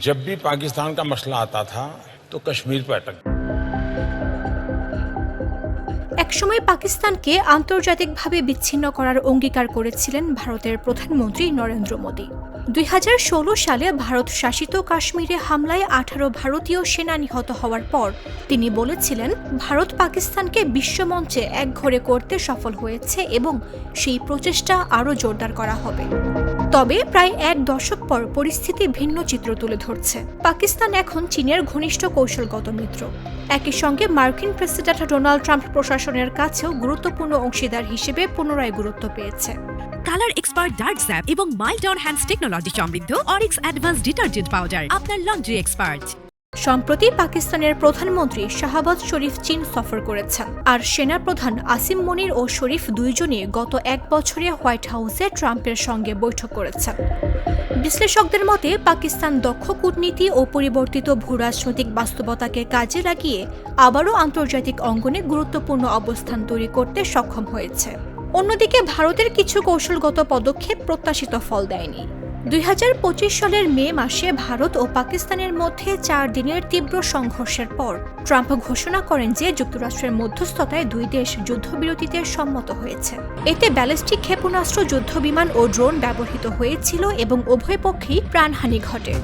जब भी पाकिस्तान का मसला आता था तो कश्मीर पर अटक একসময় পাকিস্তানকে আন্তর্জাতিকভাবে বিচ্ছিন্ন করার অঙ্গীকার করেছিলেন ভারতের প্রধানমন্ত্রী নরেন্দ্র মোদী। 2016 সালে ভারত শাসিত কাশ্মীরে হামলায় 18 ভারতীয় সেনা নিহত হওয়ার পর তিনি বলেছিলেন, ভারত পাকিস্তানকে বিশ্বমঞ্চে একঘরে করতে সফল হয়েছে এবং সেই প্রচেষ্টা আরও জোরদার করা হবে। তবে প্রায় এক দশক পর পরিস্থিতি ভিন্ন চিত্র তুলে ধরছে। পাকিস্তান এখন চীনের ঘনিষ্ঠ কৌশলগত মিত্র। একই সঙ্গে মার্কিন প্রেসিডেন্ট ডোনাল্ড ট্রাম্প প্রশাসনের কাছেও গুরুত্বপূর্ণ অংশীদার হিসেবে পুনরায় গুরুত্ব পেয়েছে। কালার এক্সপার্ট ডার্ক স্যাপ এবং মাইল্ড অন হ্যান্ডস টেকনোলজি সমৃদ্ধ অরিক্স অ্যাডভান্স ডিটারজেন্ট পাউডার আপনার লন্ড্রি এক্সপার্ট। সম্প্রতি পাকিস্তানের প্রধানমন্ত্রী শাহবাজ শরীফ চীন সফর করেছেন, আর সেনাপ্রধান আসিম মনির ও শরীফ দুইজনই গত এক বছরে হোয়াইট হাউসে ট্রাম্পের সঙ্গে বৈঠক করেছেন। বিশ্লেষকদের মতে পাকিস্তান দক্ষ কূটনীতি ও পরিবর্তিত ভূরাজনৈতিক বাস্তবতাকে কাজে লাগিয়ে আবারও আন্তর্জাতিক অঙ্গনে গুরুত্বপূর্ণ অবস্থান তৈরি করতে সক্ষম হয়েছে। অন্যদিকে ভারতের কিছু কৌশলগত পদক্ষেপ প্রত্যাশিত ফল দেয়নি। 2025 সালের মে মাসে ভারত ও পাকিস্তানের মধ্যে 4 দিনের তীব্র সংঘর্ষের পর ট্রাম্প ঘোষণা করেন যে যুক্তরাষ্ট্রের মধ্যস্থতায় দুই দেশ যুদ্ধবিরতিতে সম্মত হয়েছে। এতে ব্যালিস্টিক ক্ষেপণাস্ত্র, যুদ্ধবিমান ও ড্রোন ব্যবহৃত হয়েছিল এবং উভয় পক্ষেই প্রাণহানি ঘটে।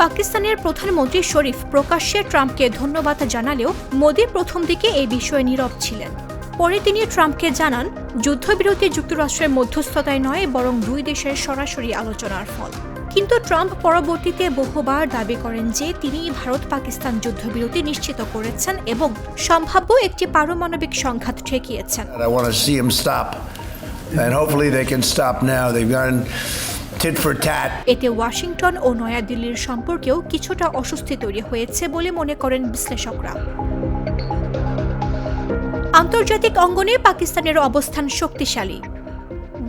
পাকিস্তানের প্রধানমন্ত্রী শরীফ প্রকাশ্যে ট্রাম্পকে ধন্যবাদ জানালেও মোদি প্রথম দিকে এই বিষয়ে নীরব ছিলেন। পরে তিনি ট্রাম্পকে জানান, যুদ্ধবিরতি যুক্তরাষ্ট্রের মধ্যস্থতায় নয়, বরং দুই দেশের সরাসরি আলোচনার ফল। কিন্তু ট্রাম্প পরবর্তীতে বহুবার দাবি করেন যে তিনি ভারত পাকিস্তান যুদ্ধবিরতি নিশ্চিত করেছেন এবং সম্ভাব্য একটি পারমাণবিক সংঘাত ঠেকিয়েছেন। এতে ওয়াশিংটন ও নয়াদিল্লির সম্পর্কেও কিছুটা অস্বস্তি তৈরি হয়েছে বলে মনে করেন বিশ্লেষকরা। আন্তর্জাতিক অঙ্গনে পাকিস্তানের অবস্থান শক্তিশালী।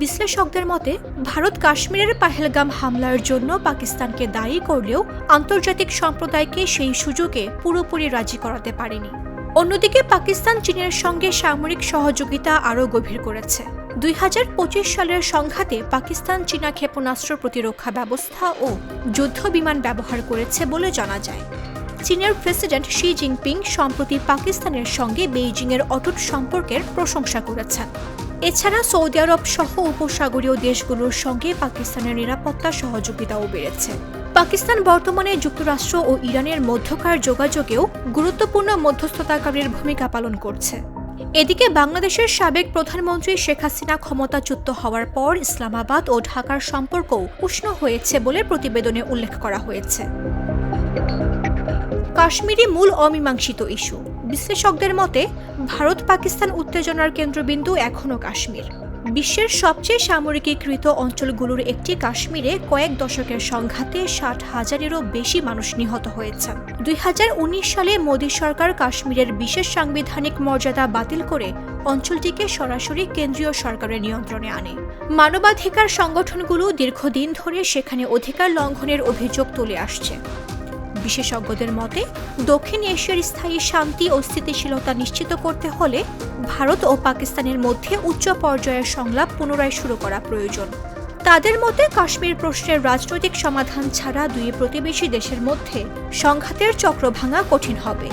বিশ্লেষকদের মতে ভারত কাশ্মীরের পাহেলগাম হামলার জন্য পাকিস্তানকে দায়ী করলেও আন্তর্জাতিক সম্প্রদায়কে সেই সুযোগে পুরোপুরি রাজি করাতে পারেনি। অন্যদিকে পাকিস্তান চীনের সঙ্গে সামরিক সহযোগিতা আরও গভীর করেছে। 2025 সালের সংঘাতে পাকিস্তান চীনা ক্ষেপণাস্ত্র প্রতিরক্ষা ব্যবস্থা ও যুদ্ধবিমান ব্যবহার করেছে বলে জানা যায়। চীনের প্রেসিডেন্ট শি জিনপিং সম্প্রতি পাকিস্তানের সঙ্গে বেইজিংয়ের অটুট সম্পর্কের প্রশংসা করেছেন। এছাড়া সৌদি আরব সহ উপসাগরীয় দেশগুলোর সঙ্গে পাকিস্তানের নিরাপত্তা সহযোগিতাও বেড়েছে। পাকিস্তান বর্তমানে যুক্তরাষ্ট্র ও ইরানের মধ্যকার যোগাযোগেও গুরুত্বপূর্ণ মধ্যস্থতাকারীর ভূমিকা পালন করছে। এদিকে বাংলাদেশের সাবেক প্রধানমন্ত্রী শেখ হাসিনা ক্ষমতাচ্যুত হওয়ার পর ইসলামাবাদ ও ঢাকার সম্পর্কও উষ্ণ হয়েছে বলে প্রতিবেদনে উল্লেখ করা হয়েছে। কাশ্মীরি মূল অমীমাংসিত ইস্যু। বিশ্লেষকদের মতে ভারত পাকিস্তান উত্তেজনার কেন্দ্রবিন্দু এখনও কাশ্মীর। বিশ্বের সবচেয়ে সামরিকীকৃত অঞ্চলগুলোর একটি কাশ্মীরে কয়েক দশকের সংঘাতে 60,000-এরও বেশি মানুষ নিহত হয়েছেন। 2019 সালে মোদী সরকার কাশ্মীরের বিশেষ সাংবিধানিক মর্যাদা বাতিল করে অঞ্চলটিকে সরাসরি কেন্দ্রীয় সরকারের নিয়ন্ত্রণে আনে। মানবাধিকার সংগঠনগুলো দীর্ঘদিন ধরে সেখানে অধিকার লঙ্ঘনের অভিযোগ তুলে আসছে। বিশেষজ্ঞদের মতে দক্ষিণ এশিয়ার স্থায়ী শান্তি ও স্থিতিশীলতা নিশ্চিত করতে হলে ভারত ও পাকিস্তানের মধ্যে উচ্চ পর্যায়ের সংলাপ পুনরায় শুরু করা প্রয়োজন। তাদের মতে কাশ্মীর প্রশ্নের রাজনৈতিক সমাধান ছাড়া দুই প্রতিবেশী দেশের মধ্যে সংঘাতের চক্র ভাঙা কঠিন হবে।